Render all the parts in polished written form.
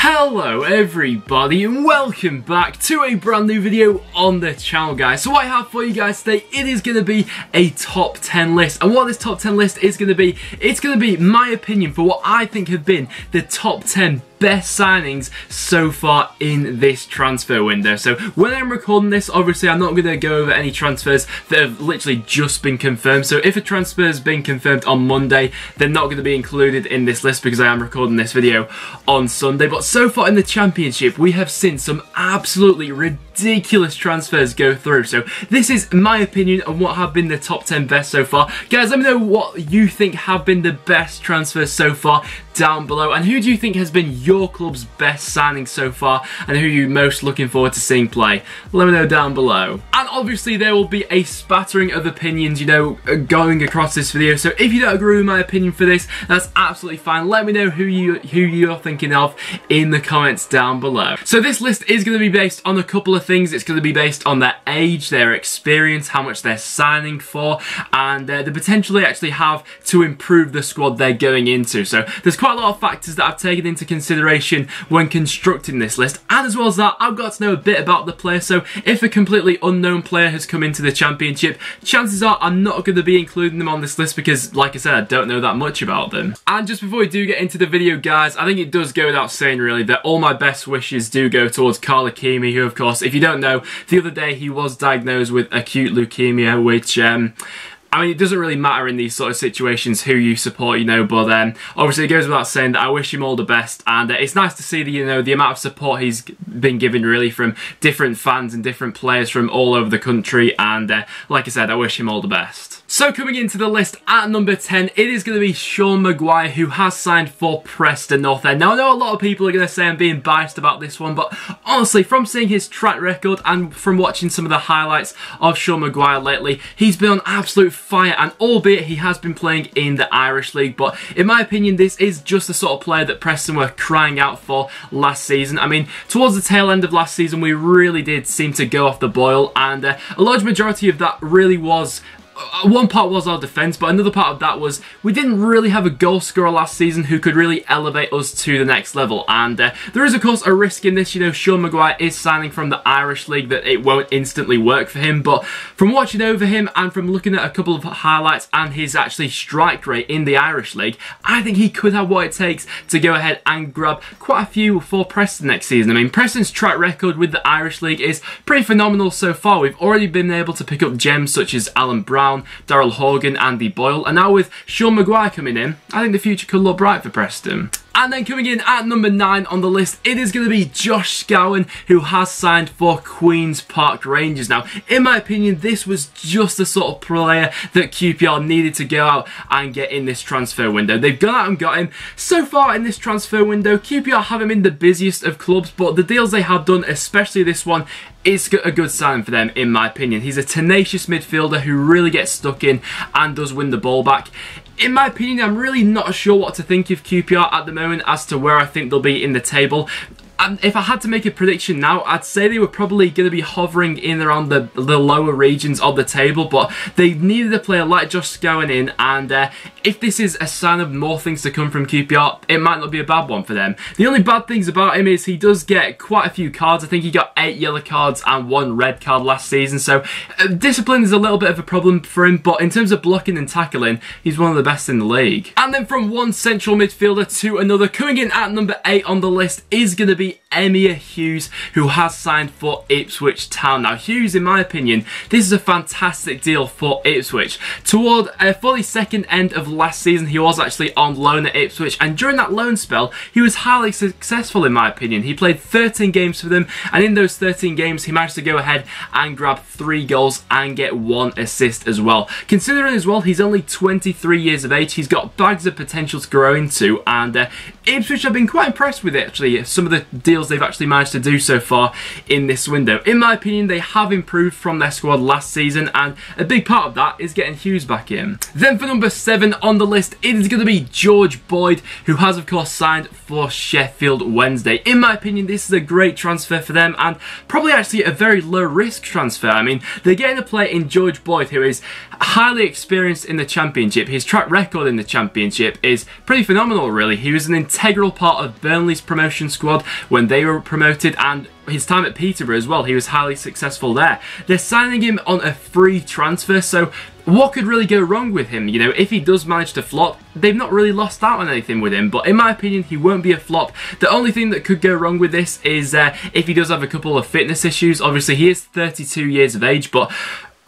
Hello everybody and welcome back to a brand new video on the channel, guys. So what I have for you guys today, it is going to be a top 10 list, and what this top 10 list is going to be, it's going to be my opinion for what I think have been the top 10 best signings so far in this transfer window. So when I'm recording this, obviously I'm not going to go over any transfers that have literally just been confirmed. So if a transfer has been confirmed on Monday, they're not going to be included in this list because I am recording this video on Sunday. But so far in the Championship, we have seen some absolutely ridiculous transfers go through. So this is my opinion on what have been the top 10 best so far. Guys, let me know what you think have been the best transfers so far down below, and who do you think has been your club's best signing so far, and who are you most looking forward to seeing play? Let me know down below. And obviously there will be a spattering of opinions, you know, going across this video, so if you don't agree with my opinion for this, that's absolutely fine. Let me know who you're thinking of in the comments down below. So this list is going to be based on a couple of things. It's going to be based on their age, their experience, how much they're signing for, and the potential they actually have to improve the squad they're going into. So there's quite a lot of factors that I've taken into consideration when constructing this list, and as well as that, I've got to know a bit about the player. So if a completely unknown player has come into the Championship, chances are I'm not going to be including them on this list because, like I said, I don't know that much about them. And just before we do get into the video, guys, I think it does go without saying really that all my best wishes do go towards Callum HudsonOdoi, who, of course, if you don't know, the other day he was diagnosed with acute leukemia, which I mean, it doesn't really matter in these sort of situations who you support, you know, but obviously it goes without saying that I wish him all the best, and it's nice to see the, you know, the amount of support he's been given really from different fans and different players from all over the country, and like I said, I wish him all the best. So coming into the list at number 10, it is going to be Sean Maguire, who has signed for Preston North End. Now I know a lot of people are going to say I'm being biased about this one, but honestly, from seeing his track record and from watching some of the highlights of Sean Maguire lately, he's been on absolute fire, and albeit he has been playing in the Irish League, but in my opinion this is just the sort of player that Preston were crying out for last season. I mean, towards the tail end of last season we really did seem to go off the boil, and a large majority of that really was one part was our defence, but another part of that was we didn't really have a goal scorer last season who could really elevate us to the next level. And there is, of course, a risk in this. You know, Sean Maguire is signing from the Irish League, that it won't instantly work for him. But from watching over him and from looking at a couple of highlights and his actually strike rate in the Irish League, I think he could have what it takes to go ahead and grab quite a few for Preston next season. I mean, Preston's track record with the Irish League is pretty phenomenal so far. We've already been able to pick up gems such as Alan Brown, Daryl Horgan, Andy Boyle, and now with Sean Maguire coming in, I think the future could look bright for Preston. And then coming in at number 9 on the list, it is going to be Josh Scowen, who has signed for Queen's Park Rangers. Now, in my opinion, this was just the sort of player that QPR needed to go out and get in this transfer window. They've gone out and got him. So far in this transfer window, QPR haven't been the busiest of clubs, but the deals they have done, especially this one, is a good sign for them, in my opinion. He's a tenacious midfielder who really gets stuck in and does win the ball back. In my opinion, I'm really not sure what to think of QPR at the moment as to where I think they'll be in the table. And if I had to make a prediction now, I'd say they were probably going to be hovering in around the lower regions of the table, but they needed a player like Josh Scowen in, and if this is a sign of more things to come from QPR, it might not be a bad one for them. The only bad things about him is he does get quite a few cards. I think he got 8 yellow cards and 1 red card last season, so discipline is a little bit of a problem for him, but in terms of blocking and tackling, he's one of the best in the league. And then from one central midfielder to another, coming in at number 8 on the list is going to be Emir Hughes, who has signed for Ipswich Town. Now, Hughes, in my opinion, this is a fantastic deal for Ipswich. Toward for the second end of last season, he was actually on loan at Ipswich, and during that loan spell, he was highly successful, in my opinion. He played 13 games for them, and in those 13 games, he managed to go ahead and grab 3 goals and get 1 assist as well. Considering as well, he's only 23 years of age, he's got bags of potential to grow into, and Ipswich have been quite impressed with it, actually. Some of the deals they've actually managed to do so far in this window. In my opinion, they have improved from their squad last season, and a big part of that is getting Hughes back in. Then for number 7 on the list, it is going to be George Boyd, who has of course signed for Sheffield Wednesday. In my opinion, this is a great transfer for them, and probably actually a very low risk transfer. I mean, they're getting a player in George Boyd who is highly experienced in the Championship. His track record in the Championship is pretty phenomenal, really. He was an integral part of Burnley's promotion squad when they were promoted, and his time at Peterborough as well. He was highly successful there. They're signing him on a free transfer, so what could really go wrong with him? You know, if he does manage to flop, they've not really lost out on anything with him, but in my opinion, he won't be a flop. The only thing that could go wrong with this is if he does have a couple of fitness issues. Obviously, he is 32 years of age, but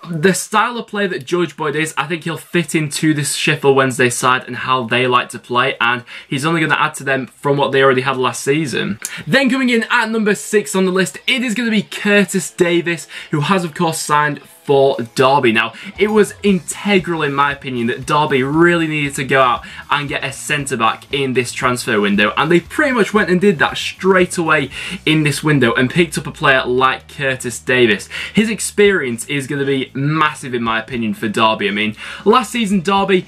the style of play that George Boyd is, I think he'll fit into this Sheffield Wednesday side and how they like to play, and he's only going to add to them from what they already had last season. Then coming in at number 6 on the list, it is going to be Curtis Davis, who has of course signed for Derby. Now, it was integral in my opinion that Derby really needed to go out and get a centre-back in this transfer window, and they pretty much went and did that straight away in this window and picked up a player like Curtis Davis. His experience is going to be massive in my opinion for Derby. I mean, last season Derby,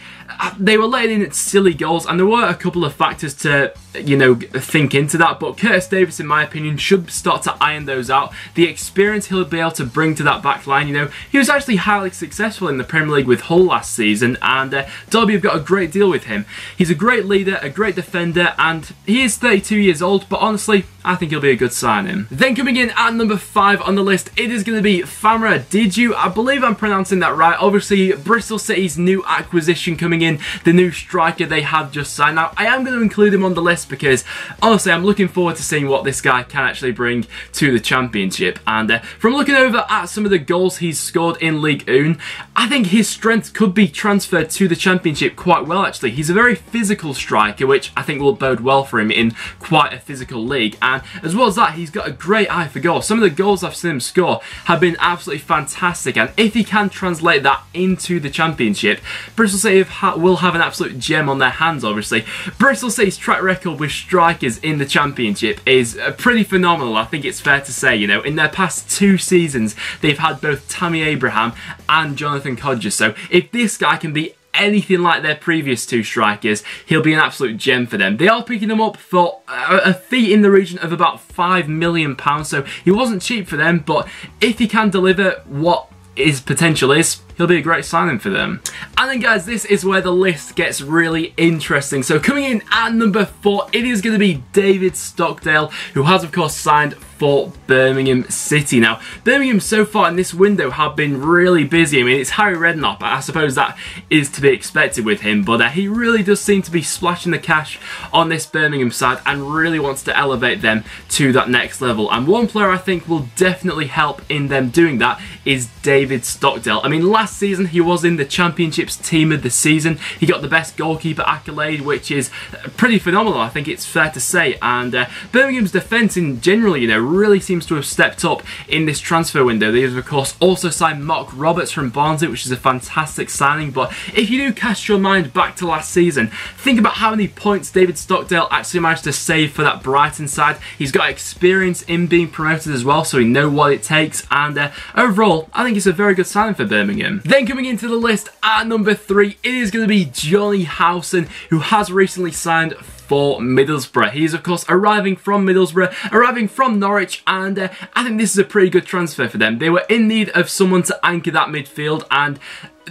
they were letting in silly goals, and there were a couple of factors to, you know, think into that, but Curtis Davis in my opinion should start to iron those out. The experience he'll be able to bring to that back line, you know, he was actually highly successful in the Premier League with Hull last season, and Derby have got a great deal with him. He's a great leader, a great defender, and he is 32 years old, but honestly, I think he'll be a good signing. Then coming in at number 5 on the list, it is going to be Famara Diédhiou. I believe I'm pronouncing that right. Obviously, Bristol City's new acquisition coming in, the new striker they have just signed. Now, I am going to include him on the list because, honestly, I'm looking forward to seeing what this guy can actually bring to the Championship. And from looking over at some of the goals he's scored in Ligue 1, I think his strength could be transferred to the Championship quite well, actually. He's a very physical striker, which I think will bode well for him in quite a physical league. And as well as that, he's got a great eye for goal. Some of the goals I've seen him score have been absolutely fantastic, and if he can translate that into the Championship, Bristol City will have an absolute gem on their hands, obviously. Bristol City's track record with strikers in the Championship is pretty phenomenal, I think it's fair to say. You know, in their past 2 seasons, they've had both Tammy Abraham and Jonathan Codger, so if this guy can be anything like their previous 2 strikers, he'll be an absolute gem for them. They are picking him up for a fee in the region of about £5 million, so he wasn't cheap for them, but if he can deliver what his potential is, he'll be a great signing for them. And then guys, this is where the list gets really interesting. So coming in at number 4, it is going to be David Stockdale, who has of course signed for Birmingham City. Now, Birmingham so far in this window have been really busy. I mean, it's Harry Redknapp, I suppose that is to be expected with him, but he really does seem to be splashing the cash on this Birmingham side and really wants to elevate them to that next level. And one player I think will definitely help in them doing that is David Stockdale. I mean, last season he was in the Championship's Team of the Season. He got the best goalkeeper accolade, which is pretty phenomenal, I think it's fair to say. And Birmingham's defence in general, you know, really seems to have stepped up in this transfer window. They have of course also signed Mark Roberts from Barnsley, which is a fantastic signing. But if you do cast your mind back to last season, think about how many points David Stockdale actually managed to save for that Brighton side. He's got experience in being promoted as well, so he knows what it takes, and overall I think it's a very good signing for Birmingham. Then coming into the list at number 3, it is going to be Johnny Howson, who has recently signed for Middlesbrough. He is of course arriving from Middlesbrough, arriving from Norwich, and I think this is a pretty good transfer for them. They were in need of someone to anchor that midfield, and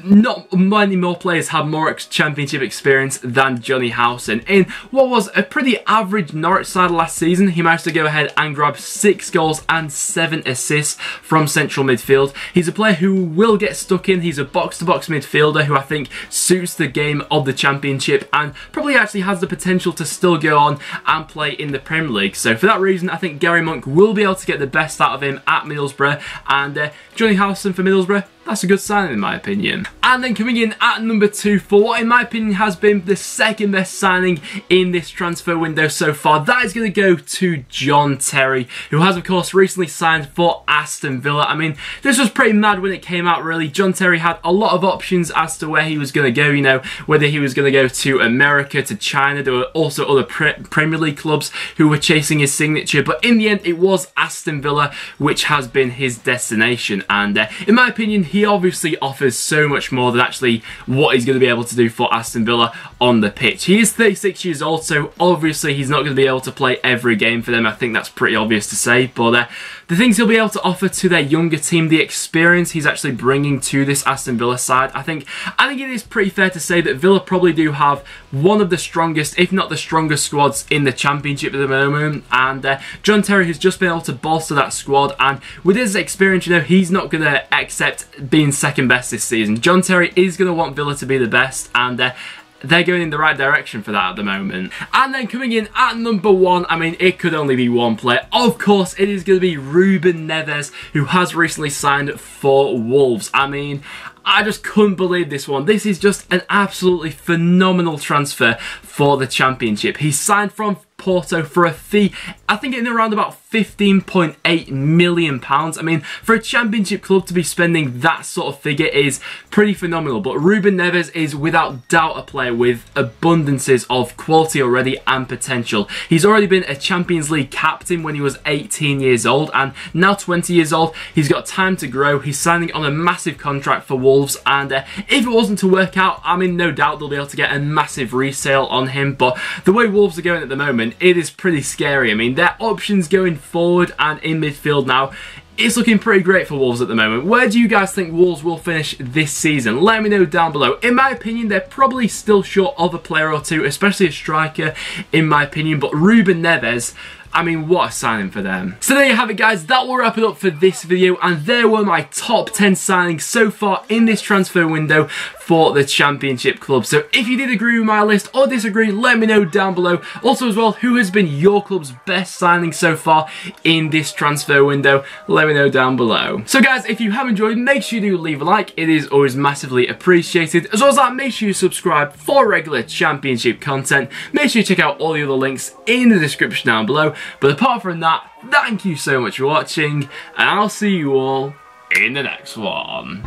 not many more players have more Championship experience than Johnny Howson. In what was a pretty average Norwich side last season, he managed to go ahead and grab 6 goals and 7 assists from central midfield. He's a player who will get stuck in. He's a box-to-box midfielder who I think suits the game of the Championship and probably actually has the potential to still go on and play in the Premier League. So for that reason, I think Gary Monk will be able to get the best out of him at Middlesbrough, and Johnny Howson for Middlesbrough, that's a good sign in my opinion. And then coming in at number 2 for what in my opinion has been the second best signing in this transfer window so far, that is going to go to John Terry, who has of course recently signed for Aston Villa. I mean, this was pretty mad when it came out really. John Terry had a lot of options as to where he was going to go, you know, whether he was going to go to America, to China. There were also other Premier League clubs who were chasing his signature, but in the end it was Aston Villa which has been his destination. And in my opinion, he obviously offers so much more than actually what he's going to be able to do for Aston Villa on the pitch. He is 36 years old, so obviously he's not going to be able to play every game for them. I think that's pretty obvious to say, but the things he'll be able to offer to their younger team, the experience he's actually bringing to this Aston Villa side, I think it is pretty fair to say that Villa probably do have one of the strongest, if not the strongest squads in the Championship at the moment, and John Terry has just been able to bolster that squad, and with his experience, you know, he's not going to accept being second best this season. John Terry is going to want Villa to be the best, and they're going in the right direction for that at the moment. And then coming in at number 1, I mean, it could only be one player. Of course, it is going to be Ruben Neves, who has recently signed for Wolves. I mean, I just couldn't believe this one. This is just an absolutely phenomenal transfer for the Championship. He signed from Porto for a fee, I think in around about £15.8 million. I mean, for a Championship club to be spending that sort of figure is pretty phenomenal. But Ruben Neves is without doubt a player with abundances of quality already and potential. He's already been a Champions League captain when he was 18 years old, and now 20 years old, he's got time to grow. He's signing on a massive contract for Wolves, and if it wasn't to work out, I mean, no doubt they'll be able to get a massive resale on him. But the way Wolves are going at the moment, it is pretty scary. I mean, their options going forward and in midfield now, it's looking pretty great for Wolves at the moment. Where do you guys think Wolves will finish this season? Let me know down below. In my opinion, they're probably still short of a player or two, especially a striker, in my opinion. But Ruben Neves, I mean, what a signing for them. So there you have it, guys. That will wrap it up for this video, and there were my top 10 signings so far in this transfer window for the Championship club. So if you did agree with my list or disagree, let me know down below. Also as well, who has been your club's best signing so far in this transfer window? Let me know down below. So guys, if you have enjoyed, make sure you do leave a like. It is always massively appreciated. As well as that, make sure you subscribe for regular Championship content. Make sure you check out all the other links in the description down below. But apart from that, thank you so much for watching, and I'll see you all in the next one.